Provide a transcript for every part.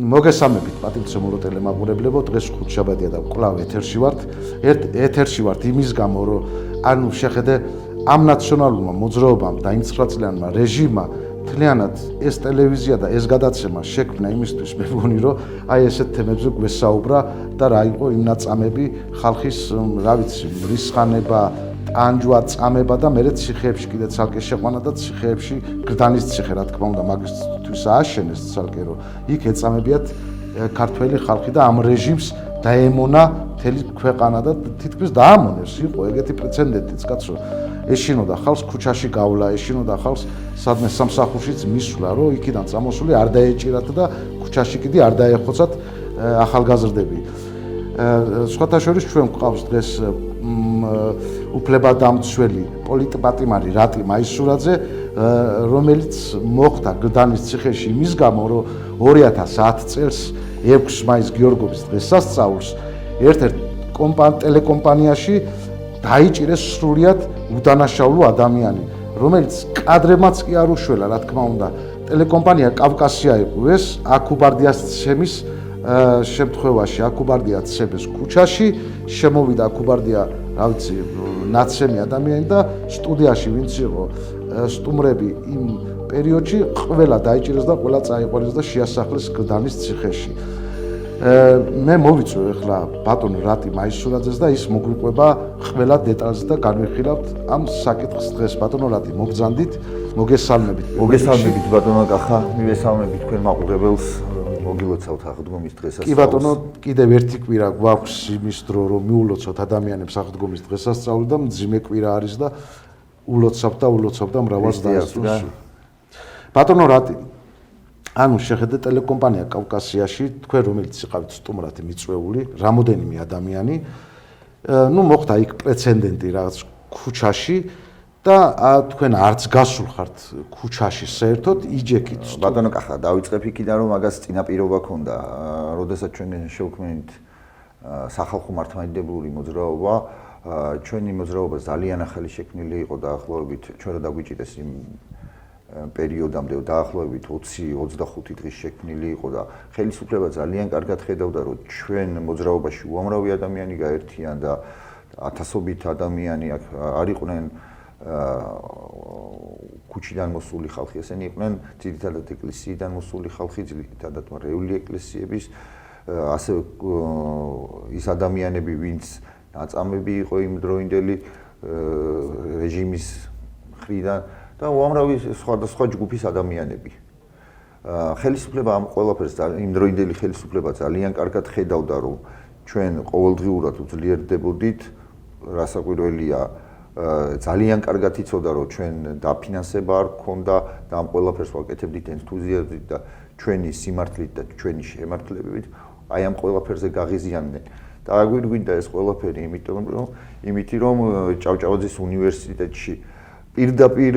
მოგესალმებით პატივცემულო ტელემაყურებლებო, დღეს ხუთშაბათია და კვლავ ეთერში ვართ იმის გამო, რომ ანუ შეხედე ამ ნაციონალურმა მოძრაობამ და 9 წლიანმა რეჟიმმა მთლიანად ეს ტელევიზია და ეს გადაცემა შექმნა იმისთვის, მე მგონი, რომ აი ესეთ თემებზე გვესაუბრა და რა იყო იმ ნაწამები ხალხის, რა ვიცი, რისხანება, ტანჯვა, წამება და მერე ციხეებში კიდე ცალკე შეყვანა და ციხეებში გრდანის ციხე, რა თქმა უნდა, მაგისთვის ააშენეს ცალკე, რომ იქ ეწამებიათ ქართველი ხალხი და ამ რეჟიმს დაემონა მთელი ქვეყანა და თითქმის დაამონეს. იყო ეგეთი პრეცედენტიც, კაცო. ეშინოდა ხალხს ქუჩაში გავლა, ეშინოდა ხალხს სადმე სამსახურშიც მისვლა, რომ იქიდან წამოსული არ დაეჭირათ და ქუჩაში კიდე არ დაეხოცათ ახალგაზრდები. სხვათა შორის ჩვენ გვყავს დღეს უფლებადამცველი პოლიტპატიმარი რატი მაისურაძე, რომელიც მოხდა გრდანის ციხეში იმის გამო, რომ 2010 წელს 6 მაისს გიორგობის დღესასწაულს ერთ-ერთ ტელეკომპანიაში დაიჭირეს სრულიად უდანაშაულო ადამიანი, რომელიც კადრებმაც კი არ უშველა, რა თქმა უნდა. ტელეკომპანია კავკასია იყო ეს, აკუბარდიას ცემის შემთხვევაში აკუბარდია ცემეს ქუჩაში, შემოვიდა აკუბარდია, რა ვიცი, ნაცემი ადამიანი და სტუდიაში ვინც იყო სტუმრები იმ პერიოდში ყველა დაიჭირეს და ყველა წაიყვანეს და შეასახლეს გრდანის ციხეში. მე მოვიწვევ ახლა ბატონ რატი მაისურაძეს და ის მოგვიყვება ყველა დეტალს და განვიხილავთ ამ საკითხს დღეს. ბატონო რატი, მოგძანდით, მოგესალმებით. მოგესალმებით ბატონო კახა, მივესალმებით თქვენ მაყურებელს, მოგილოცავთ აღდგომის დღესასწაულს. კი ბატონო, კიდევ ერთი კვირა გვაქვს იმის დრო, რომ მიულოცოთ ადამიანებს აღდგომის დღესასწაული და მძიმე კვირა არის და ულოცავთ და მრავალს დაესწროს. ბატონო რატი, ანუ შეხედე ტელეკომპანია კავკასიაში, თქვენ რომელიც იყავით სტუმრად მიწვეული, რამოდენიმე ადამიანი, ნუ მოხდა იქ პრეცედენტი რაღაც ქუჩაში და თქვენ არც გასულ ხართ ქუჩაში საერთოდ იჯექით. ბატონო კახა, დავიწყებ იქიდან, რომ მაგას წინაპირობა ქონდა, როდესაც ჩვენ შევქმნით სახალხო მართლმადიდებლური მოძრაობა, ჩვენი მოძრაობა ძალიან ახალი შექმნილი იყო დაახლოებით, ჩვენ რა დაგვიჭირეს იმ პერიოდამდე დაახლოებით 20-25 დღის შექმნილი იყო და ხელისუფლება ძალიან კარგად ხედავდა, რომ ჩვენ მოძრაობაში უამრავი ადამიანი გაერთიან და ათასობით ადამიანი არ იყვნენ ქუჩიდან მოსული ხალხი, ესენი იყვნენ ძირითადად ეკლესიიდან მოსული ხალხი, ძირითადად მარეული ეკლესიების, ასევე ის ადამიანები, ვინც ნაწამები იყო იმ დროინდელი რეჟიმის მხრიდან და უამრავი სხვადასხვა ჯგუფის ადამიანები. ხელისუფლება ამ ყველაფერს იმ დროინდელი ხელისუფლება ძალიან კარგად ხედავდა, რომ ჩვენ ყოველდღიურად უძლიერდებოდით, რასაკვირველია, ძალიან კარგად იცოდა, რომ ჩვენ დაფინანსება არ გქონდა და ამ ყველაფერს ვაკეთებდით ენთუზიაზმით და ჩვენი სიმართლით და ჩვენი შემართლებით აი ამ ყველაფერზე გაღიზიანდნენ. და აგვირგვინდა ეს ყველაფერი, იმით რომ ჭავჭავაძის უნივერსიტეტში პირდაპირ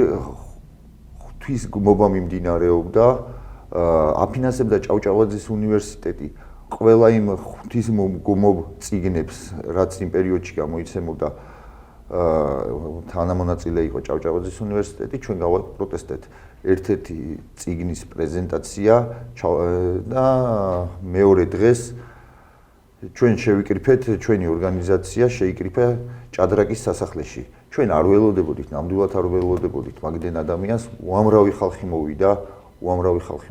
ღვთის გმობა მიმდინარეობდა, აფინანსებდა ჭავჭავაძის უნივერსიტეტი ყველა იმ ღვთის გმობ წიგნებს, რაც იმ პერიოდში გამოიცემოდა, თანამონაწილე იყო ჭავჭავაძის უნივერსიტეტი, ჩვენ გავაპროტესტეთ ერთ-ერთი წიგნის პრეზენტაცია და მეორე დღეს ჩვენ შევიკრიფეთ, ჩვენი ორგანიზაცია შეიკრიფა ჭადრაკის სასახლეში. ჩვენ არ ველოდებოდით, ნამდვილად არ ველოდებოდით მაგდენ ადამიანს, უამრავი ხალხი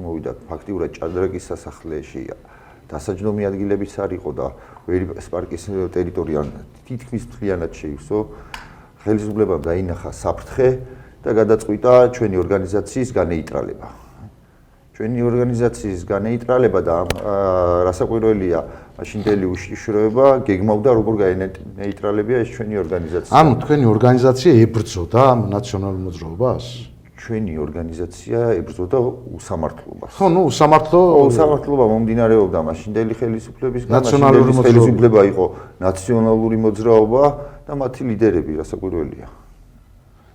მოვიდა, ფაქტიურად ჭადრაკის სასახლეში დასაჯდომი ადგილებიც არ იყო და ვერიპას პარკის ტერიტორია თითქმის მთლიანად შეივსო. ხელისუფლებამ დაინახა საფრთხე და გადაწყვიტა ჩვენი ორგანიზაციის განეიტრალება. ჩვენი ორგანიზაციის განეიტრალება და რასაკვირველია, მაშინდელი უშიშროება გეგმავდა როგორ განეიტრალებია ეს ჩვენი ორგანიზაცია. ანუ თქვენი ორგანიზაცია ებრძოდა ამ ნაციონალურ მოძრაობას? ჩვენი ორგანიზაცია ებრძოდა უსამართლობას. ხო, ნუ უსამართლობა მომდინარეობდა მაშინდელი ხელისუფლებისგან, მაშინდელი ხელისუფლება იყო ნაციონალური მოძრაობა და მათი ლიდერები, რასაკვირველია.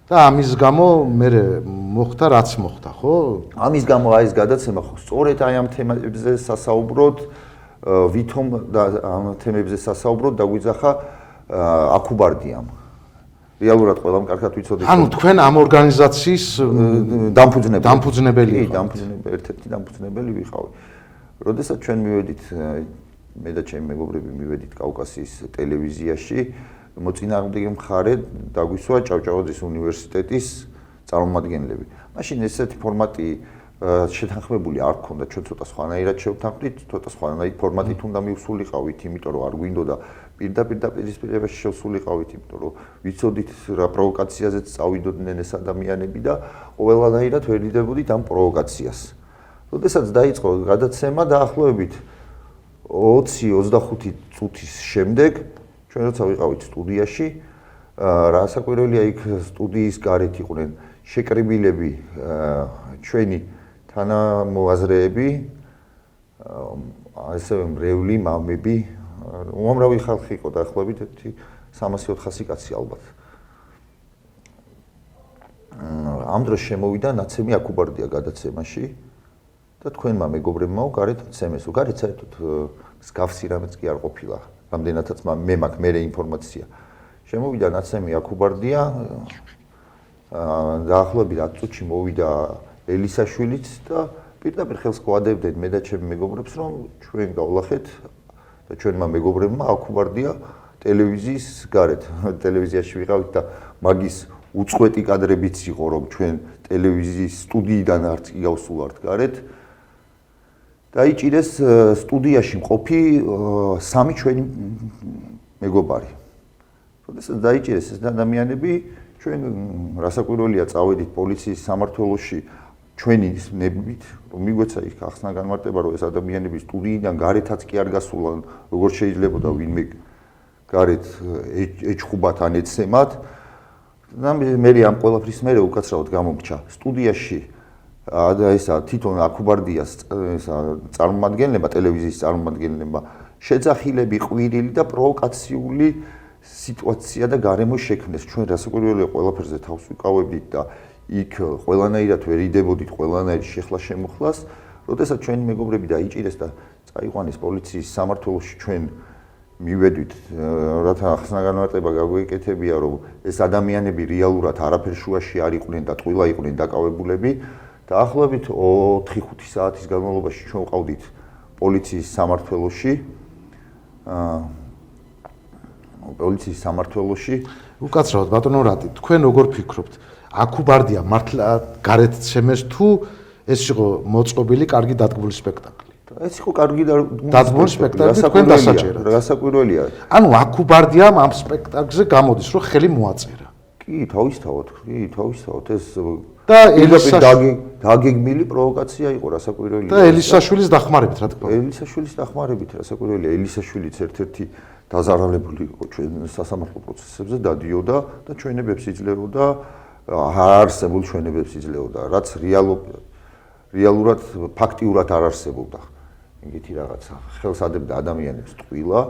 და ამის გამო მე მოხდა რაც მოხდა, ხო? ამის გამო აი ეს გადაცემა ხო სწორედ აი ამ თემებზე სასაუბროდ, ვითომ და ამ თემებზე სასაუბროდ დაგვიძახა აკუბარდიამ. რეალურად ყველამ კარგად ვიცოდით. ანუ თქვენ ამ ორგანიზაციის დამფუძნებელი. დამფუძნებელი. კი, ერთ-ერთი დამფუძნებელი ვიყავი. როდესაც ჩვენ მივედით მე და ჩემი მეგობრები მივედით კავკასიის ტელევიზიაში, მოწინააღმდეგე მხარე დაგვისვა ჭავჭავაძის უნივერსიტეტის წარმომადგენლები. მაშინ ესეთი ფორმატი შეთანხმებული არ ქონდა, ჩვენ ცოტა სხვანაირად შევთანხმდით, ცოტა სხვანაირ ფორმატით უნდა მივსულიყავით, იმიტომ რომ არ გვინდოდა პირდაპირ დაპირისპირებაში შევსულიყავით, იმიტომ რომ ვიცოდით რა პროვოკაციაზეც წავიდოდნენ ეს ადამიანები და ყველანაირად ვერ დიდებოდით ამ პროვოკაციას. როდესაც დაიწყო გადაცემა დაახლოებით 20-25 წუთის შემდეგ ჩვენ როცა ვიყავით სტუდიაში, რასაკვირველია იქ სტუდიის გარეთ იყვნენ შეკრებილები ჩვენი თანამოაზრეები, ასევე მრევლი მამები, უამრავი ხალხი იყო დაახლოებით 300-400 კაცი ალბათ. ამ დროს შემოვიდა ნაცემი აკუბარდია გადაცემაში და თქვენმა მეგობრებმა გარეთ ცემეს, გარეთ საერთოდ მსგავსი რამეც კი არ ყოფილა, რამდენადაც მე მაქვს მე ინფორმაცია. შემოვიდა ნაცემი აკუბარდია, დაახლოებით 10 წუთში მოვიდა ელისაშვილიც და პირდაპირ ხელს გვადებდნენ მე და ჩემი მეგობრებს, რომ ჩვენ გავлахეთ და ჩვენმა მეგობრებმა აკუბარდია ტელევიზიის გარეთ. ტელევიზიაში ვიყავით და მაგის უწყვეტი კადრებიც იყო, რომ ჩვენ ტელევიზიის სტუდიიდან არც კი გავსულართ გარეთ. დაიჭირეს სტუდიაში მყოფი 3 ჩვენი მეგობარი. როდესაც დაიჭირეს ეს ადამიანები, ჩვენ რასაკვირველია წავედით პოლიციის სამმართველოში ჩვენი ნებით, რომ მიგვეცა იქ ახსნა განმარტება, რომ ეს ადამიანები სტუდიიდან გარეთაც კი არ გასულან, როგორ შეიძლებოდა ვინმე გარეთ ეჩხუბათ ან ეცემათ. და მე ამ ყველაფრის მერე უკაცრავად გამომრჩა სტუდიაში ესა თვითონ აკუბარდიას წარმომადგენლებმა, ტელევიზიის წარმომადგენლებმა შეძახილები, ყვირილი და პროვოკაციული სიტუაცია და გარემო შექმნეს. ჩვენ რასაკვირველია ყველაფერზე თავს ვიკავებდით და იქ ყველანაირად ვერ იდებოდით ყველანაირ შეხლა-შემოხლას. როდესაც ჩვენი მეგობრები დაიჭირეს და წაიყვანეს პოლიციის სამმართველოში, ჩვენ მივედით, რათა ახსნა განმარტება გაგვეკეთებია, რომ ეს ადამიანები რეალურად არაფერ შუაში არ იყვნენ და ტყუილა იყვნენ დაკავებულები. დაახლოებით 4-5 საათის განმავლობაში ჩვენ ვყავდით პოლიციის სამმართველოში. უკაცრავად ბატონო რატი, თქვენ როგორ ფიქრობთ? აკუბარდია მართლა გარეთ ცემეს თუ ეს იყო მოწყობილი კარგი დადგმული სპექტაკლი? ეს იყო კარგი დადგმული სპექტაკლი, თქვენ დასაჭერად. რასაკვირველია. ანუ აკუბარდიამ ამ სპექტაკლზე გამოდის, რომ ხელი მოაწერა. კი, თავისთავად ეს და დაგეგმილი პროვოკაცია იყო, რასაკვირველია. და ელისაშვილის დახმარებით, რა თქმა უნდა. ელისაშვილის დახმარებით, რასაკვირველია, ელისაშვილიც ერთ-ერთი დაზარალებული იყო ჩვენ სასამართლო პროცესებზე, დადიოდა და ჩვენებებს იძლეოდა, არარსებულ ჩვენებებს იძლეოდა, რაც რეალურად ფაქტიურად არ არსებობდა. ეგეთი რაღაცა. ხელს ადებდა ადამიანებს ტყუილა,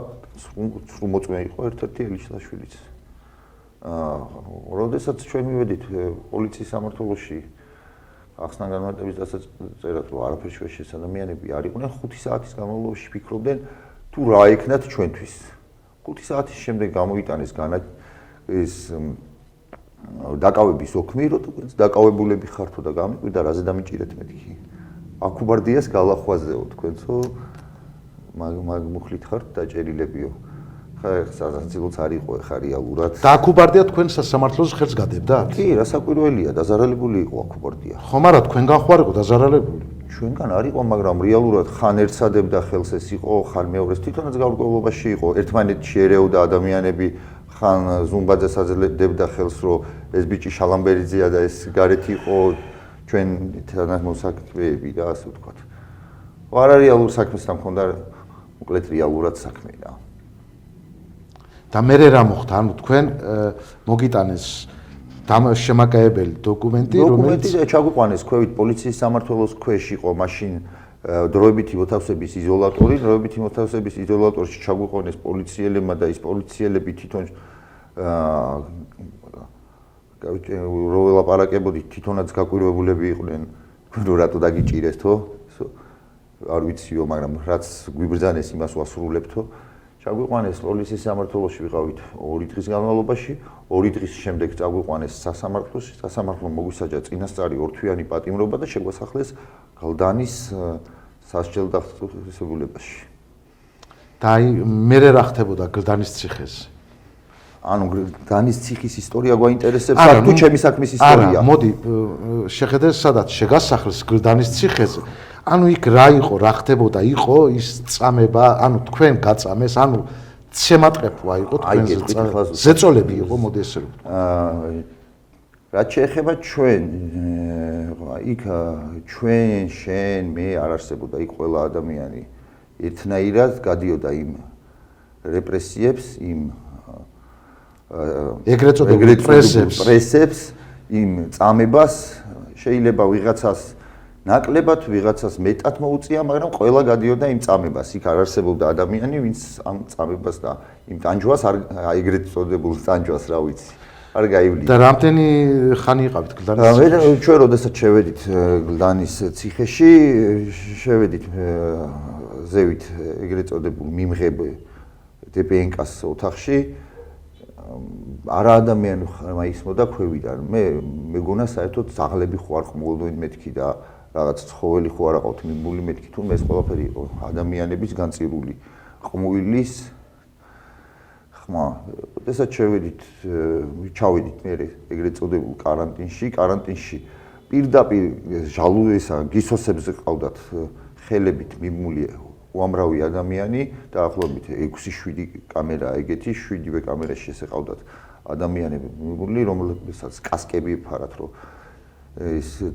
სრულმოწმე იყო ერთ-ერთი ელისაშვილიც. როდესაც ჩვენ მივედით პოლიციის სამმართველოში ახსნა განმარტების დასაწერად, რომ არაფერ შუაში ეს ადამიანები არ იყვნენ, 5 საათის განმავლობაში ფიქრობდნენ თუ რა ეკნათ ჩვენთვის. 5 საათის შემდეგ გამოიტანეს ეს დაკავების ოქმი, რომ დაკავებულები ხართო და გამიკვირდა რაზე დამიჭირეთ მეთქი. აკუბარდიას გალახვაზეო თქვენცო მაგ მუხლით ხართ დაჭერილებიო. ხა სასაცილოც არ იყო ხა რეალურად. და აკუბარდია თქვენ სასამართლოს ხელს გადებდათ? კი, რასაკვირველია, დაზარალებული იყო აკუბარდია. ხომ არა, თქვენგან ხო არ იყო დაზარალებული? ჩვენგან არ იყო, მაგრამ რეალურად ხან ერთს ადებდა ხელს ეს იყო, ხან მეორეს თვითონაც გაურკვევლობაში იყო. ერთმანეთში ერეოდა ადამიანები, ხან ზუმბაძეს აძლევდა ხელს, რომ ეს ბიჭი შალამბერიძეა და ეს გარეთ იყო ჩვენ თანამოსაქმეები და ასე ვთქვათ. არარეალურ საქმესთან მქონდა მოკლედ რეალურად საქმე რა. და მე რა მოხდა? ანუ თქვენ მოგიტანეს შემაკაებელი დოკუმენტი, რომელიც ჩაგვიყვანეს ქვევით პოლიციის სამმართველოს ქვეშ იყო მაშინ დროებითი მოთავსების იზოლატორი, დროებითი მოთავსების იზოლატორში ჩაგვიყვანეს პოლიციელებმა და ის პოლიციელები თვითონ რო ველაპარაკებოდით, თვითონაც გაკვირვებულები იყვნენ, რო რატო დაგიჭირესთო? არ ვიციო, მაგრამ რაც გვიბრძანეს იმას ვასრულებთო. ჩაგვიყვანეს პოლიციის სამმართველოში ვიყავით 2 დღის განმავლობაში, 2 დღის შემდეგ წაგვიყვანეს სასამართლოში, სასამართლომ მოგვისაჯა წინასწარი 2 თვიანი პატიმრობა და შეგვასახლეს გალდანის სასჯელ დახტვისებულებაში. და აი მე რა ხდებოდა გლდანის ციხეზე? ანუ გლდანის ციხის ისტორია გვაინტერესებს ან თუ ჩემი საქმის ისტორია? არა, მოდი შეხედე სადაც შეგასახლეს გლდანის ციხეზე. ანუ იქ რა იყო, რა ხდებოდა? იყო ის წამება, ანუ თქვენ გაწამეს, ანუ ცემატყეფვა იყო თქვენზე, ზეწოლები იყო, მოდი ესე რომ. რაც შეეხება ჩვენ, იქ ჩვენ, შენ, მე არ არსებობდა იქ ყველა ადამიანი ერთნაირად გადიოდა იმ რეპრესიებს, იმ ეგრეთ წოდებულ პრესებს, იმ წამებას, შეიძლება ვიღაცას ნაკლებად, ვიღაცას მეტად მოუწია, მაგრამ ყველა გადიოდა იმ წამებას. იქ არ არსებობდა ადამიანი, ვინც ამ წამებას და იმ ტანჯვას ეგრეთ წოდებულ ტანჯვას, რა ვიცი, არ გაივლიდა. და რამდენი ხანი იყავით გლდანის ციხეში? ჩვენ როდესაც შევედით გლდანის ციხეში, შევედით ზევით ეგრეთ წოდებულ მიმღებ დპნკ-ს ოთახში. არა ადამიანი მაისმოდა ქვევიდან. მე მეგონა საერთოდ ზაღლები ხო არ ყმულობდნენ მეთქი და რაღაც ცხოველი ხო არ აყავთ მიმული მეთქი, თუმცა ეს ყველაფერი იყო ადამიანების განწირული ყმუილის ხმა. როდესაც ჩავედით მე ეგრეთ წოდებულ კარანტინში პირდაპირ ჟალუესა გისოსებზე ყავდათ ხელებით მიმული უამრავი ადამიანი და ახლობით 6-7 კამერა ეგეთი 7-ვე კამერაში ესეყავდათ ადამიანები მიმული, რომელსაც კასკები ეფარათ, რომ ეს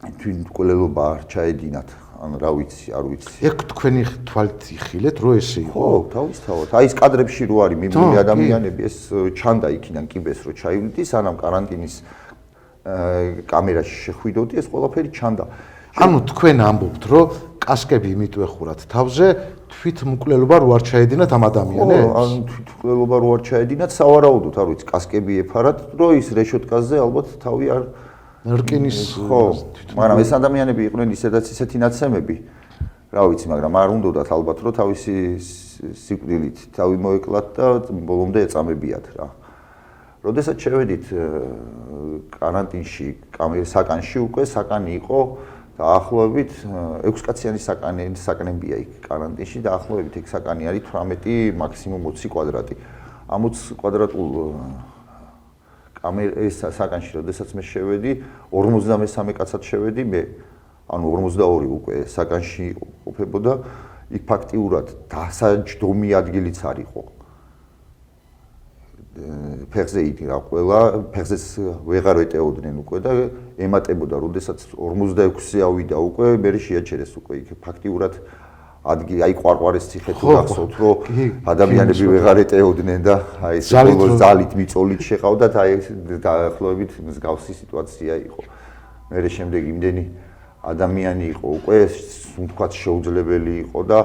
თვითმკვლელობა არ ჩაედინათ, ან რა ვიცი, არ ვიცი. ეგ თქვენი თვალით იხილეთ, რომ ესე იყო? ხო, თავისთავად. აი ეს კადრებში რო არის მიმული ადამიანები, ეს ჩანდა იქიდან კიბეს რო ჩაივლდი, სანამ კარანტინის კამერაში შეხვიდოდი, ეს ყველაფერი ჩანდა. ანუ თქვენ ამბობთ, რომ კასკები იმით ვეხურათ თავზე, თვითმკვლელობა რო არ ჩაედინათ ამ ადამიანებს? ხო, ან თვითმკვლელობა რო არ ჩაედინათ, სავარაუდოდ, არ ვიცი, კასკები ეფარათ, რომ ის რეშოტკაზე ალბათ თავი არ რკინის ხო, მაგრამ ეს ადამიანები იყვნენ ისედაც ისეთი ნაცემები, რა ვიცი, მაგრამ არ უნდათ ალბათ, რომ თავისი სიკვდილით თავი მოეკლათ და ბოლომდე ეწამებიათ რა. როდესაც შევედით კარანტინში, საკანში უკვე საკანი იყო დაახლოებით 6 კაციანი საკანებია იქ კარანტინში, დაახლოებით ეგ საკანი არის 18 მაქსიმუმ 20 კვადრატი. ამ 20 კვადრატულ ეს საკანში, როდესაც მე შევედი, 53 კაცად შევედი მე, ანუ 42 უკვე საკანში ყოფებოდა, იქ ფაქტიურად დასაჯდომი ადგილიც არ იყო. ფეხზე იდგა ყველა, ფეხზეც ვეღარ ეტეოდნენ უკვე და ემატებოდა, როდესაც 46-ზე ავიდა უკვე, მე შეაჩერეს უკვე იქ ფაქტიურად ადგილი, აი ყვარყვარის ციხე თუ გახსოვთ, რომ ადამიანები ვეღარ ეტეოდნენ და აი ეს ზალით მიწოლით შეყავდათ, აი დაახლოებით მსგავსი სიტუაცია იყო. მე შემდეგ იმდენი ადამიანი იყო უკვე, თქვათ შეუძლებელი იყო და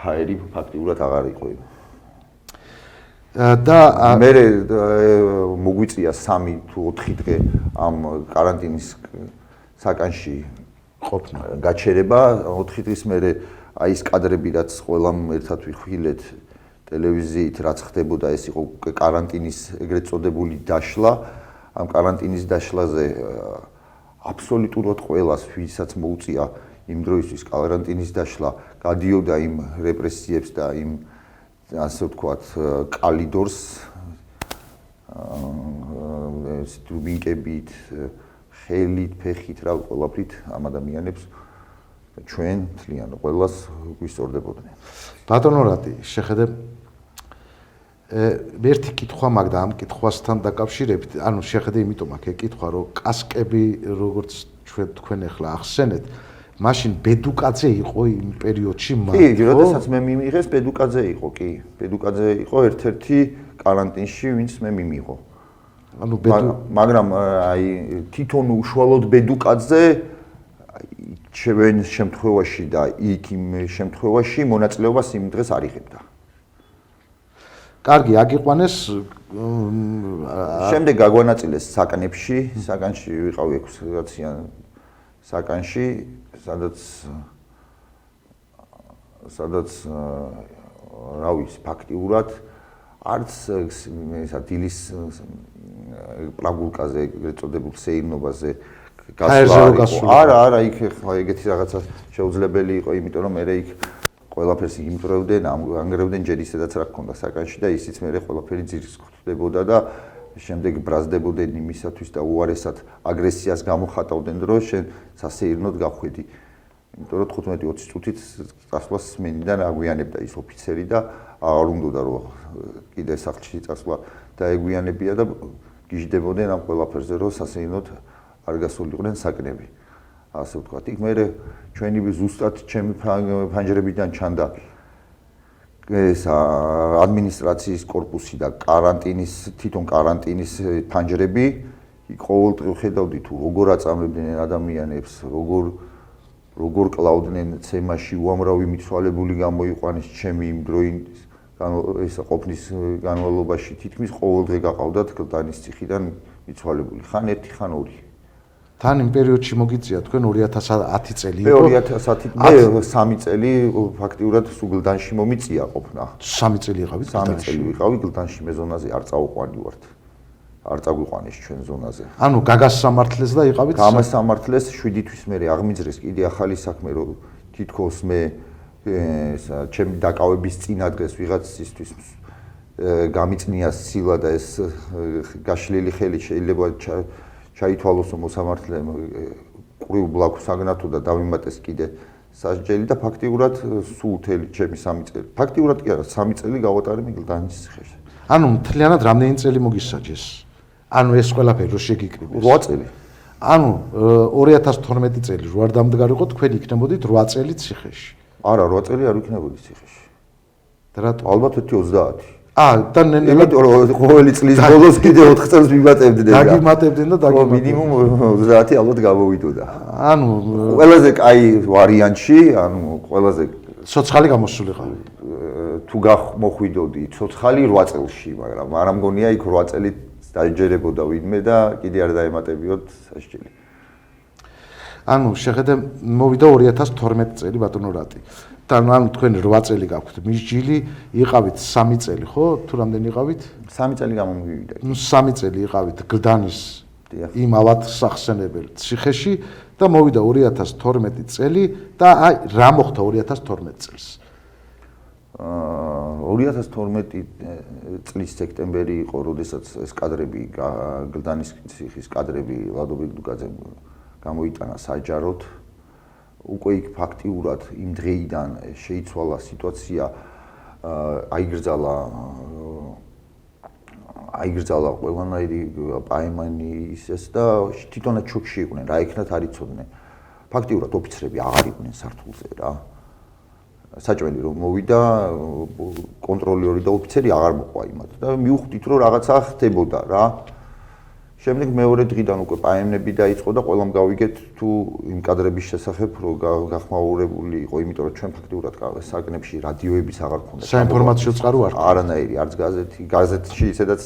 ჰაერი ფაქტიურად აღარ იყო. და მე მოგვიწია 3 თუ 4 დღე ამ კარანტინის საკანში ყოფნა. გაჩერება, 4 დღის მერე აი ეს კადრები, რაც ყველამ ერთად ვიხილეთ ტელევიზიით, რაც ხდებოდა, ეს იყო კარანტინის ეგრეთ წოდებული დაშლა. ამ კარანტინის დაშლაზე აბსოლუტურად ყველას, ვისაც მოუწია იმ დროისთვის კარანტინის დაშლა, გადიოდა იმ რეპრესიებს და იმ ასე ვთქვათ, კალიდორს დუბინკებით, ხელით, ფეხით, რა ყველაფრით ამ ადამიანებს ჩვენ თლიან ყველას გვისწორდებოდნენ. ბატონო რატი, შეხედე ერთი კითხვა მაქვს და ამ კითხვასთან დაკავშირებით, ანუ შეხედე იმიტომ აქ ეკითხვა, რომ კასკები როგორც თქვენ ახლა ახსენეთ, მაშინ ბედუკაძე იყო იმ პერიოდში კი, როდესაც მე მიმიღეს ბედუკაძე იყო, კი. ბედუკაძე იყო ერთ-ერთი კარანტინში, ვინც მე მიმიღო. ანუ მაგრამ აი თვითონ უშუალოდ ბედუკაძე ჩვენ შემთხვევაში და იქ იმ შემთხვევაში მონაწილეობას იმ დღეს არ იღებდა. კარგი, აგიყვანეს შემდეგ გაგვანაწილეს საკანებში, საკანში ვიყავი 6 კაციან საკანში, სადაც რა ვიცი, ფაქტიურად არც ესა დილის პრაგულკაზე, ეგრეთ წოდებულ სეირნობაზე არა, იქ ხა ეგეთი რაღაცა შეუძლებელი იყო, იმიტომ რომ მე იქ ყველაფერს იმტრევდნენ, ანგრევდნენ ჯერ ისედაც რა ქონდა საკანში და ისიც მე ყველაფერი ძირს ხვდებოდა და შემდეგ ბრაზდებოდნენ იმისათვის და უარესად აგრესიას გამოხატავდნენ, რომ შენ სასეირნოდ გახვედი. იმიტომ რომ 15-20 წუთით წასვლას მენიდან აგვიანებდა ის ოფიცერი და აღარ უნდოდა რომ კიდე სახლში წასვლა დაეგვიანებია და გიждდებოდნენ ამ ყველაფერზე, რომ სასეირნოდ არ გასულიყვნენ საკნები. ასე ვთქვათ. იქ მე ჩვენი ზუსტად ჩემი ფანჯრებიდან ჩანდა ეს ადმინისტრაციის корпуსი და თვითონ კარანტინის ფანჯრები. იქ ყოველდღე ხედავდი თუ როგორ აწამებდნენ ადამიანებს, როგორ კლავდნენ ცემაში, უამრავი მიცვალებული გამოიყვანეს ჩემი იმ დროის ეს ყოფნის განმავლობაში თითქმის ყოველდღე გაყავდათ გლდანის ციხიდან მიცვალებული. ხან ერთი, ხან ორი. თან იმ პერიოდში მოგიწია თქვენ 2010 წელი იყო. 2010 მე 3 წელი ფაქტიურად სუგლდანში მომიწია ყოფნა. 3 წელი იყავით? 3 წელი ვიყავი გლდანში მე ზონაზე არ წავყვანი ვართ. არ წაგვიყვანეს ჩვენ ზონაზე. ანუ გაგას სამართლეს და იყავით? გამას სამართლეს 7 თვის მერე აღმიძრეს კიდე ახალი საქმე რომ თითქოს მე ჩემი დაკავების წინა დღეს ვიღაცისთვის გამიწნია სილა და ეს გაშლილი ხელი შეიძლება ჩაითვალოს მოსამართლემ ყრივ ბლაქვ საგნათო და დავიმატეს კიდე სასჯელი და ფაქტიურად სულ თელი ჩემი 3 წელი. ფაქტიურად კი არა 3 წელი გავატარე მიგლდანის ციხეში. ანუ მთლიანად რამდენი წელი მოგისაჯეს? ანუ ეს ყველაფერი რო შეგიკრიბეს? 8 წელი. ანუ 2012 წელი რო არ დამდგარიყო თქვენ იქნებოდით 8 წელი ციხეში. არა 8 წელი არ ვიქნებოდი ციხეში. და რატო? ალბათ 30. და იმიტომ რომ ყოველი წლის ბოლოს კიდე 4 წელს ვიმატებდნენ. დაგიმატებდნენ და მინიმუმ 30 ალბათ გამოვიდოდა. ანუ ყველაზე კაი ვარიანტში, ანუ ყველაზე ცოცხალი გამოსულიყავ. თუ მოხვიდოდი ცოცხალი 8 წელში, მაგრამ არ ამგონია იქ 8 წელი დაიჯერებოდა ვინმე და კიდე არ დაემატებიოთ სასჯელი. ანუ შეხედე მოვიდა 2012 წელი ბატონო რატი. და ანუ თქვენ 8 წელი გაქვთ მისჯილი, იყავით 3 წელი, ხო? თუ რამდენი იყავით? 3 წელი გამომივიდა. ნუ 3 წელი იყავით გლდანის იმ ავად სახსენებელ ციხეში და მოვიდა 2012 წელი და აი რა მოხდა 2012 წელს? 2012 წლის სექტემბერი იყო, როდესაც ეს კადრები გლდანის ციხის კადრები ლადო ბეგდუგაძემ გამოიტანა საჯაროდ. უკვე იქ ფაქტიურად იმ დღეიდან შეიცვალა სიტუაცია, აიგრძალა ყველანაირი პაემანი ისეს და თვითონაც შოკში იყვნენ, რა იქნათ არ იცოდნენ. ფაქტიურად ოფიცრები აღარ იყვნენ სართულზე რა. საჭმელი რომ მოვიდა კონტროლერი და ოფიცერი აღარ მოყვა იმათ და მივხვდით რომ რაღაცა ხდებოდა რა. შემდეგ მეორე დღიდან უკვე პაემნები დაიწყო და ყველამ გავიგეთ თუ იმ კადრების შესახებ რომ გახმაურებული იყო, იმიტომ რომ ჩვენ ფაქტიურად საკნებში რადიოების აღარ ქონდა. საინფორმაციო წყარო არ ქონდა. არანაირი, არც გაზეთში ისედაც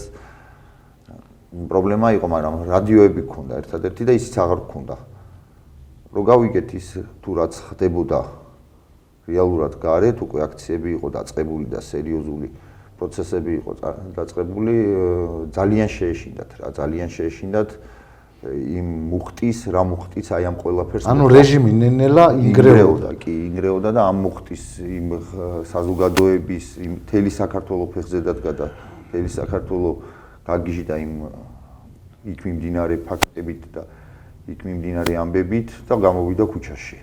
პრობლემა იყო, მაგრამ რადიოები ქონდა ერთადერთი და ისიც აღარ ქონდა. რომ გავიგეთ ის თუ რაც ხდებოდა რეალურად გარეთ, უკვე აქციები იყო დაწყებული და სერიოზული პროცესები იყო დაწყებული, ძალიან შეეშინდათ რა, ძალიან შეეშინდათ იმ მუხტის, რა მუხტის აი ამ ყველაფერს. ანუ რეჟიმი ნენელა ინგრეოდა, კი, ინგრეოდა და ამ მუხტის იმ საზოგადოების, იმ მთელი საქართველოს ფეხზე დადგა და მთელი საქართველოს გაგიჟდა იმ იქ მიმდინარე ფაქტებით და იქ მიმდინარე ამბებით და გამოვიდა ქუჩაში.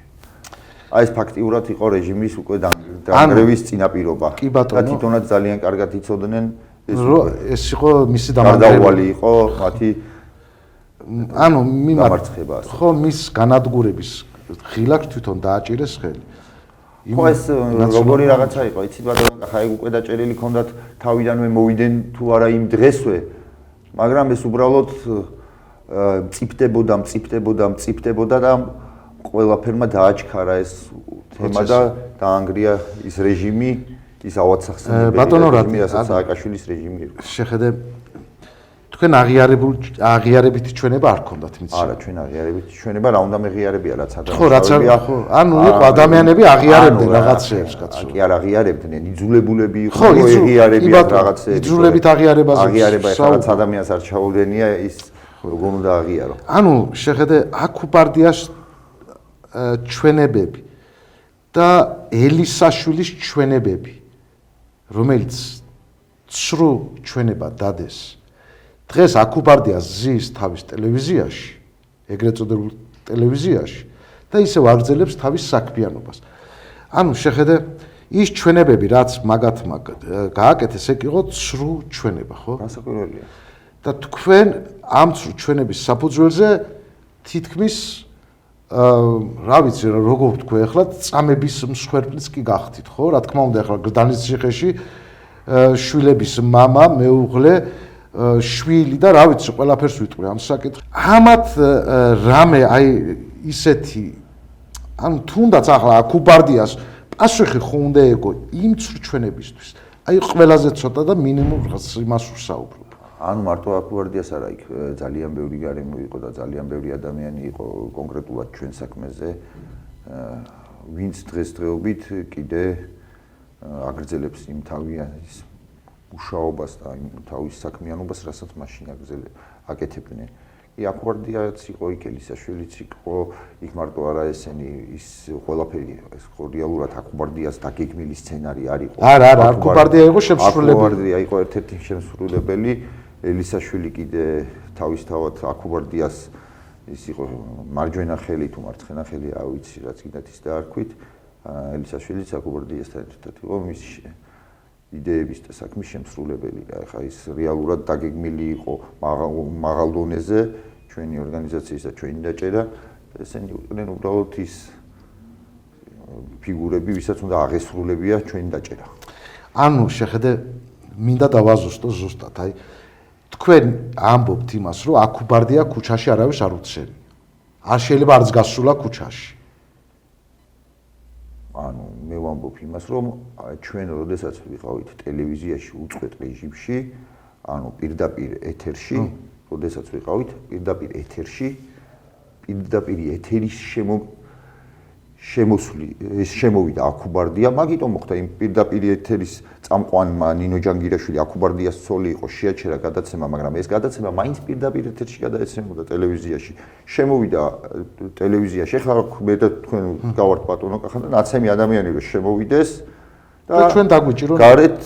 აი ეს ფაქტიურად იყო რეჟიმის უკვე დანგრევის წინაპირობა. და თვითონაც ძალიან კარგად იცოდნენ ეს იყო მისი დამარცხება იყო მათი ანუ დამარცხება. ხო მის განადგურების ხილაკს თვითონ დააჭირეს ხელი. ხო ეს როგორი რაღაცა იყო, იცით ბატონო, ხა ეგ უკვე დაჭერილი ქონდათ თავიდანვე მოვიდნენ თუ არა იმ დღესვე, მაგრამ ეს უბრალოდ მწიფდებოდა და ყველაფერმა დააჩქარა ეს თემა და დაანგრია ის რეჟიმი, ის ავადსახსენებელი ბატონო რეჟიმი, რასაც სააკაშვილის რეჟიმი იყო. შეხედე თქვენ აღიარებითი ჩვენება არ ქონდათ მიცი? არა, ჩვენ აღიარებითი ჩვენება რა უნდა მეღიარებია, რაც ხო, რაც ხო, ანუ იყო ადამიანები აღიარებდნენ რაღაცეებს, კაცო. კი არ აღიარებდნენ, იძულებულები იყო ეღიარებიან რაღაცეებს. იძულებით აღიარებაზე. აღიარება ეს რაც ადამიანს არ ჩაუდენია, ის როგორ უნდა აღიარო? ანუ შეხედე აკუბარდიას ჩვენებები და ელისაშვილის ჩვენებები, რომელიც ცრუ ჩვენება დადეს. დღეს აკუბარდიას ზის თავის ტელევიზიაში, ეგრეთ წოდებულ ტელევიზიაში და ისევ აგრძელებს თავის საქმიანობას. ანუ შეხედე ის ჩვენებები, რაც მაგათმა გააკეთეს, ეგ იყო ცრუ ჩვენება, ხო? განსაკუთრებია. და თქვენ ამ ცრუ ჩვენების საფუძველზე თითქმის რა ვიცი, როგორ ვთქვი, ახლა წამების მსხვერპლიც კი გახდით, ხო? რა თქმა უნდა, ახლა გრდანის ციხეში შვილების მამა, მეუღლე, შვილი და რა ვიცი, ყველაფერს ვიტყვი ამ საკითხს. ამათ რამე აი ისეთი ანუ თუნდაც ახლა აკუბარდიას პასუხი ხო უნდა ეკო იმ ცრუ ჩვენებისთვის. აი ყველაზე ცოტა და მინიმუმ რაღაც იმას ვსაუბრობ. ანუ მარტო აკუბარდიას არა, იქ ძალიან ბევრი გარემო იყო და ძალიან ბევრი ადამიანი იყო კონკრეტულად ჩვენ საქმეზე, ვინც დღესდღეობით კიდე აგრძელებს იმ თავიანთი მუშაობას და იმ თავის საქმიანობას, რასაც მაშინ აკეთებდნენ. აკუბარდიაც იყო იქ, ელისაშვილიც იყო, იქ მარტო არა ესენი, ის ყველაფერი, ეს რეალურად აკუბარდიას დაგეგმილი სცენარი არ იყო. არა, აკუბარდია იყო შემსრულებელი. აკუბარდია იყო ერთ-ერთი შემსრულებელი, ელისაშვილი კიდე თავისთავად აკუბარდიას ის იყო მარჯვენა ხელი თუ მარცხენა ხელი, არ ვიცი, რაც კიდათ ის დაარქვით. ელისაშვილიც აკუბარდიასთან ერთად იყო მის იდეების და საქმის შემსრულებელი. ახლა ის რეალურად დაგეგმილი იყო მაღალ დონეზე ჩვენი ორგანიზაციის და ჩვენი დაჭერა. ესენი იყვნენ უბრალოდ ის ფიგურები, ვისაც უნდა აღესრულებია ჩვენი დაჭერა. ანუ შეხედე, მინდა დავაზუსტო ზუსტად, აი თქვენ ამბობთ იმას, რომ აკუბარდია ქუჩაში არავის არ უცემი. არ შეიძლება არც გასულა ქუჩაში. ანუ მე ვამბობ იმას, რომ ჩვენ როდესაც ვიყავით ტელევიზიაში უწყვეტ რეჟიმში, ანუ პირდაპირ ეთერში, როდესაც ვიყავით პირდაპირ ეთერში, პირდაპირ ეთერის შემოვიდა აკუბარდია, მაგიტომ მოხდა იმ პირდაპირ ეთერის წამყვანმა ნინო ჯანგირაშვილი აკუბარდიას ცოლი იყო, შეაჩერა გადაცემა, მაგრამ ეს გადაცემა მაინც პირდაპირ ეთერში გადაეცემოდა ტელევიზიაში. შემოვიდა ტელევიზიაში, ხა მე და თქვენ გავართ ბატონო კახა და ნაცემი ადამიანი რომ შემოვიდეს და ჩვენ დაგვიჭიროთ. გარეთ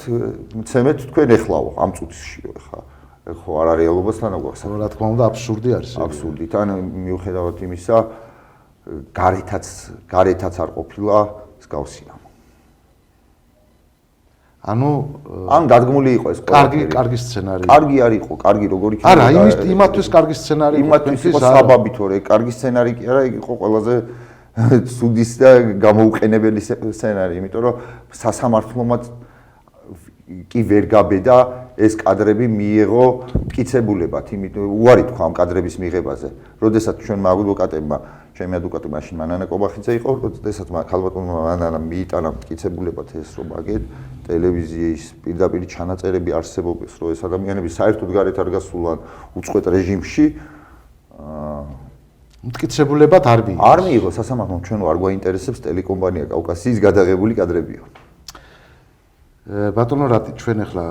მცემეთ თქვენ ეხლაო ამ წუთშიო ხა. ხო არა რეალობასთან აგვახსენე. რა თქმა უნდა აბსურდი არის. აბსურდი. თან მიუხედავად იმისა გარეთაც არ ყოფილა მსგავსი ამ. ანუ დადგმული იყო ეს ყველაფერი. კარგი სცენარი. კარგი არ იყო, კარგი როგორ იქნება. არა, იმათთვის კარგი სცენარი იყო. იმათთვის იყო საბაბი, თორე კარგი სცენარი კი არა, იყო ყველაზე ცუდის და გამოუყენებელი სცენარი, იმიტომ რომ სასამართლომაც კი ვერ გაბედა ეს კადრები მიიღო მტკიცებულებად, იმიტომ უარი თქვა ამ კადრების მიღებაზე. როდესაც ჩვენმა ადვოკატებმა, ჩემი ადვოკატი მაშინ მანანა კობახიძე იყო, როდესაც ქალბატონმა მანანა მიიტანა მტკიცებულებად ეს რომ აგეთ ტელევიზიის პირდაპირ ჩანაწერები არსებობს, რომ ეს ადამიანები საერთოდ გარეთ არ გასულან უწყვეტ რეჟიმში, მტკიცებულებად არ მიიღო. არ მიიღო სასამართლომ, ჩვენ არ გვაინტერესებს ტელეკომპანია კავკასიის გადაღებული კადრებიო. ბატონო რატი ჩვენ ახლა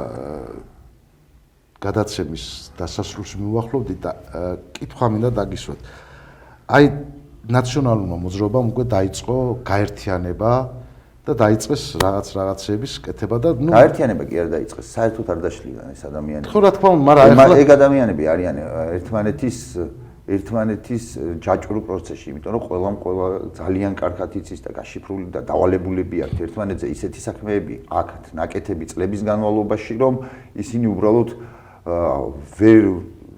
გადაცემის დასასრულს მივახლოვდით და კითხვა მინდა დაგისვათ. აი ნაციონალურმა მოძრაობამ უკვე დაიწყო გაერთიანება და დაიწყეს რაღაცების კეთება და გაერთიანება კი არ დაიწყეს, საერთოდ არ დაშლიდან ეს ადამიანები. ხო რა თქმა უნდა, მაგრამ ახლა ეგ ადამიანები არიან ერთმანეთის ჯაჭვურ პროცესში, იმიტომ რომ ყველა ძალიან კარგად იცის და გაშიფრული და დავალებულები აქვს ერთმანეთზე ისეთი საქმეები აქეთ ნაკეთები წლების განმავლობაში, რომ ისინი უბრალოდ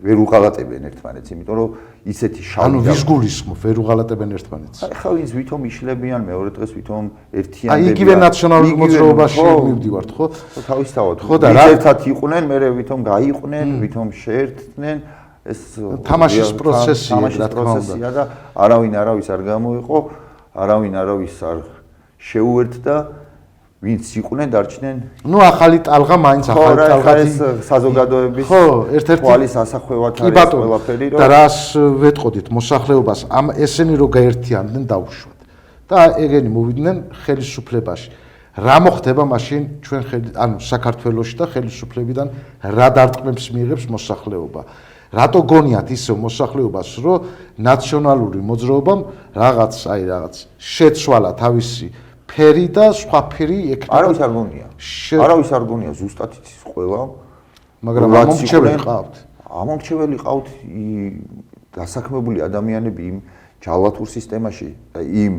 ვერ უღალატებენ ერთმანეთს, იმიტომ რომ ისეთი შავი ანუ ვის გულისხმობ, ვერ უღალატებენ ერთმანეთს. ახლა ვინც ვითომ იშლებიან, მეორე დღეს ვითომ ერთიანდებიან. აი იგივე ნაციონალურ მოძრაობაში მივდივართ, ხო? თავისთავად. ხო და რა ერთად იყვნენ, მერე ვითომ გაიყვნენ, ვითომ შეერთდნენ. ეს თამაშის პროცესია, რა თქმა უნდა. და არავინ არავის არ გამოიყო, არავინ არავის არ შეუერთდა, ვინც იყვნენ დარჩნენ. ნუ ახალი ტალღა მაინც ახალი ტალღა ეს საზოგადოების თვალის ასახვევად არის ყველაფერი, რომ და რას ვეტყოდით მოსახლეობას ამ ესენი რო გაერთიანდნენ დაუშვათ. და ეგენი მოვიდნენ ხელისუფლებაში. რა მოხდება მაშინ ჩვენ ანუ საქართველოში და ხელისუფლებიდან რა დარტყმებს მიიღებს მოსახლეობა? რატო გონიათ ისევ მოსახლეობას, რომ ნაციონალური მოძრაობამ რაღაც შეცვალა თავისი ფერი და სხვა ფერი ექნება. არავის არ გონია. არავის არ გონია, ზუსტად იცის ყველა. მაგრამ ამომრჩეველი ყავთ. ამომრჩეველი ყავთ დასაქმებული ადამიანები იმ ჯალათურ სისტემაში, იმ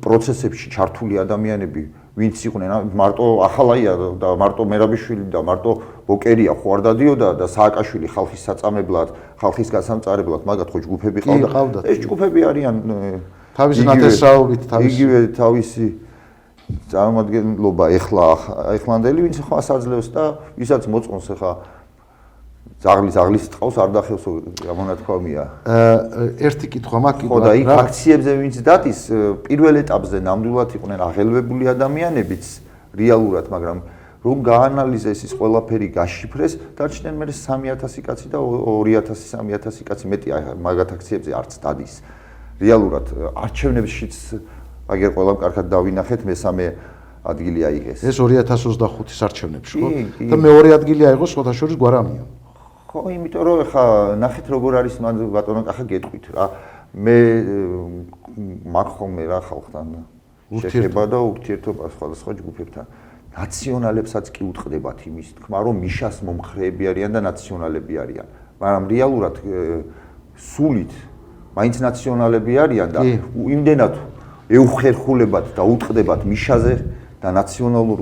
პროცესებში ჩართული ადამიანები, ვინც იყვნენ მარტო ახალაია და მარტო მერაბიშვილი და მარტო ბოკერია ხო არ დადიოდა და სააკაშვილი ხალხის საწამებლად, ხალხის გასამწარებლად, მაგათ ხო ჯგუფები ყავდა. ეს ჯგუფები არიან თავისი ნათესაობით, იგივე თავისი წარმოადგენლობა ეხლანდელი, ვინც ხო ასაძლევს და ვისაც მოწონს ხა ზაღლის ტყავს არ დახევს გამონათქვამია. ერთი კითხვა მაქვს ხო და იქ აქციებზე ვინც დადის პირველ ეტაპზე ნამდვილად იყვნენ აღელვებული ადამიანებიც რეალურად, მაგრამ რომ გაანალიზეს ის ყველაფერი გაშიფრეს, დარჩნენ მე 3000 კაცი და 2000-3000 კაცი მეტი მაგათ აქციებზე არც დადის. რეალურად არჩევნებშიც აგერ ყველამ კარგად დავინახეთ მესამე ადგილი აიღეს. ეს 2025-ის არჩევნებში ხო? და მეორე ადგილი აიღო სხვათა შორის გვარამია. ხო, იმიტომ რომ ხა ნახეთ როგორ არის მან ბატონო კახა გეტყვით რა. მე მაგ ხოლმე რა ხალხთან შეხება და ურთიერთობა სხვადასხვა ჯგუფებთან. ნაციონალებსაც კი უტყდებათ იმის თქმა, რომ მიშას მომხრეები არიან და ნაციონალები არიან. მაგრამ რეალურად სულით მაინც ნაციონალები არიან და იმდენად ეუხერხულებათ და უტყდებათ მიშაზე და ნაციონალურ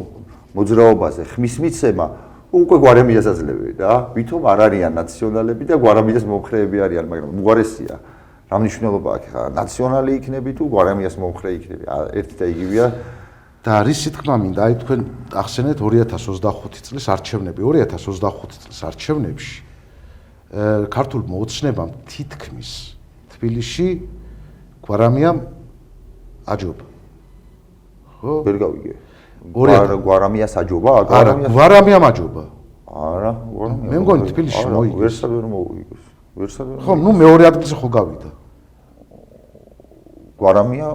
მოძრაობაზე ხმის მიცემა უკვე გვარამიას აძლევენ რა. ვითომ არ არიან ნაციონალები და გვარამიას მომხრეები არიან, მაგრამ უარესია. რა მნიშვნელობა აქვს ხა ნაციონალი იქნები თუ გვარამიას მომხრე იქნები? ერთი და იგივეა. და რისი თქმა მინდა, აი თქვენ ახსენეთ 2025 წლის არჩევნები. 2025 წლის არჩევნებში ქართულმა ოცნებამ თითქმის თბილისში გვარამიამ აჯობა. ხო? ვერ გავიგე. გვარამიას აჯობა? გვარამიამ აჯობა. არა, მე მგონი თბილისში მოიგეს. ვერსად ვერ მოიგეს. ვერსად ვერ. ხო, ნუ მეორე ადგილზე ხო გავიდა. გვარამია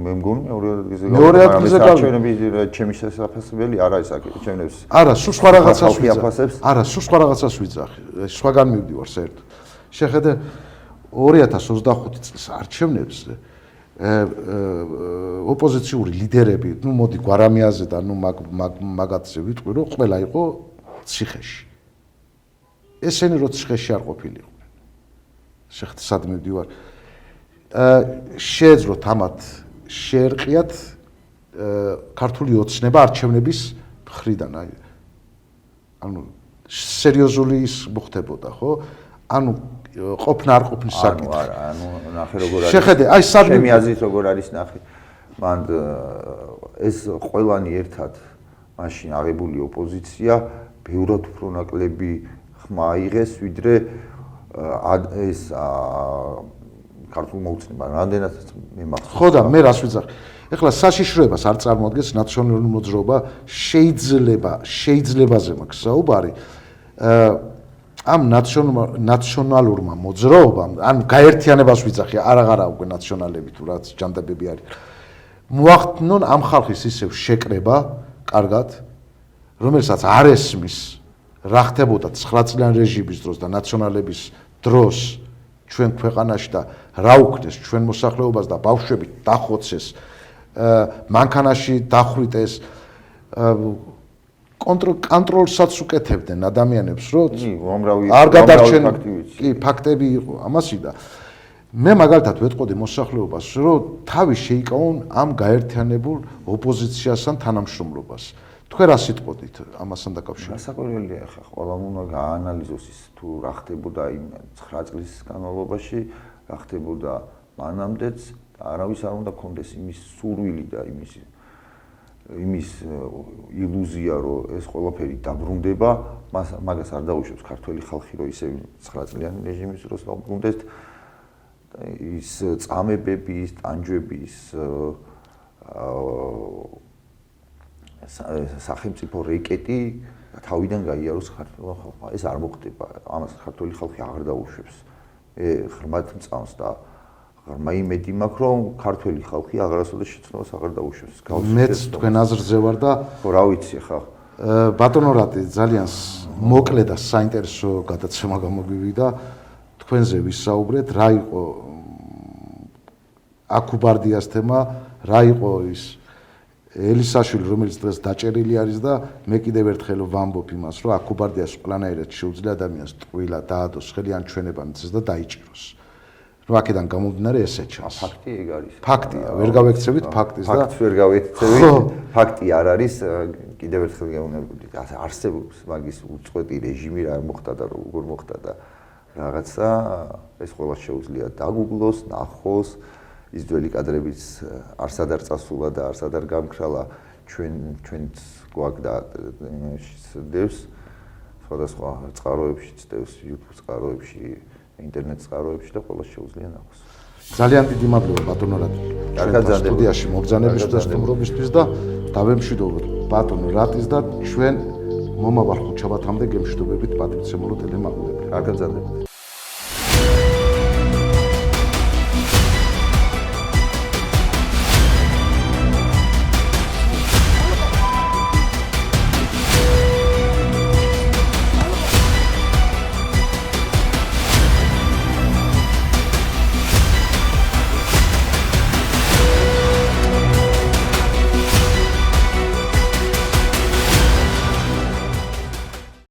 მე მგონი მეორე ადგილზე გავიდა. მეორე ადგილზე გავიდა. არჩევნები ჩემი შესაძლებელი არა ის არჩევნებს. არა, სულ სხვა რაღაცას ვიძახი. არა, სულ სხვა რაღაცას ვიძახი. სხვაგან მივდივარ საერთოდ. შეხედე 2025 წლის არჩევნებზე ოპოზიციური ლიდერები, ნუ მოდი გვარამიაზე და ნუ მაგათზე ვიტყვი, რომ ყველა იყო ციხეში. ესენი რო ციხეში არ ყოფილიყვნენ. შეხედე სად მივდივარ. შეეძლოთ ამათ შეერყიათ ქართული ოცნება არჩევნების მხრიდან, ანუ სერიოზული ის მოხდებოდა, ხო? ანუ ყოფნა არ ყოფნის საკითხი. ანუ ნახე როგორ არის. შეხედე, აი სად ჩემი აზრით როგორ არის ნახე. მან ეს ყველანი ერთად მაშინ აღებული ოპოზიცია ბევრად უფრო ნაკლები ხმა აიღეს, ვიდრე ეს ქართულმა ოცნებამ რამდენადაც მე მახსოვს. ხო და მე რას ვიძახი? ეხლა საშიშროებას არ წარმოადგენს ნაციონალური მოძრაობა, შეიძლებაზე მაქვს საუბარი. ამ ნაციონალურმა მოძრაობამ, ან გაერთიანებას ვიძახი, არაღარა უკვე ნაციონალები თუ რაც ჯანდაბები არის. მოახდინონ ამ ხალხის ისევ შეკრება, კარგად, რომელსაც არ ესმის რა ხდებოდა 9 წლიან რეჟიმის დროს და ნაციონალების დროს ჩვენ ქვეყანაში და რა უქნეს ჩვენ მოსახლეობას და ბავშვები დახოცეს, მანქანაში დახვრიტეს, კონტროლსაც უკეთებდნენ ადამიანებს, რომ არ გადარჩენ კი ფაქტები იყო ამასი და მე მაგალითად ვეტყოდი მოსახლეობას, რომ თავი შეიკავონ ამ გაერთიანებულ ოპოზიციასთან თანამშრომლობას. თქვენ რა სიტყოდით ამასთან დაკავშირებით? სასაკვირველია ხა ყველამ უნდა გაანალიზოს ის თუ რა ხდებოდა იმ 9 წლის განმავლობაში, რა ხდებოდა მანამდეც და არავის არ უნდა კონდეს იმის სურვილი და იმის ილუზია, რომ ეს ყველაფერი დაბრუნდება, მაგას არ დაუშვებს ქართველი ხალხი, რომ ისე 9 წლიანი რეჟიმის დროს დაბრუნდეს ის წამებები, ის ტანჯვები, ის სახელმწიფო რეკეტი თავიდან გაიაროს ქართულ ხალხმა. ეს არ მოხდება. ამას ქართული ხალხი აღარ დაუშვებს. ღრმად მწამს და ღრმა იმედი მაქვს, რომ ქართული ხალხი აღარასოდეს შეცნობას აღარ დაუშვებს. მეც თქვენ აზრზე ვარ და ხო რა ვიცი ხა. ბატონო რატი ძალიან მოკლე და საინტერესო გადაცემა გამოგვივიდა. თქვენზე ვისაუბრეთ, რა იყო აკუბარდიას თემა, რა იყო ის ელისაშვილი, რომელიც დღეს დაჭერილი არის და მე კიდევ ერთხელ ვამბობ იმას, რომ აკუბარდიას ყველანაირად შეუძლია ადამიანს ტყუილა დაადოს ხელი ან ჩვენება მიწეს და დაიჭიროს. რომ აქედან გამომდინარე ესე ჩანს. ფაქტი ეგ არის. ფაქტია, ვერ გავექცევით ფაქტის და ფაქტს ვერ გავექცევით. ფაქტი არ არის, კიდევ ერთხელ გეუბნები, არსებობს მაგის უწყვეტი რეჟიმი, რა მოხდა და როგორ მოხდა და რაღაცა ეს ყველა შეუძლია დაგუგლოს, ნახოს. ის ძველი კადრებიც არსად არ წასულა და არსად არ გამქრალა ჩვენც გვაქვს და დევს სხვადასხვა წყაროებში, დევს YouTube წყაროებში, ინტერნეტ წყაროებში და ყველა შეუძლია ნახოს. ძალიან დიდი მადლობა ბატონო რატი. სტუდიაში მობრძანებისთვის და სტუმრობისთვის და დავემშვიდობოთ ბატონო რატის და ჩვენ მომავალ ხუთშაბათამდე გემშვიდობებით პატრიცემულო ტელემაგულები. არ გაძანდებთ.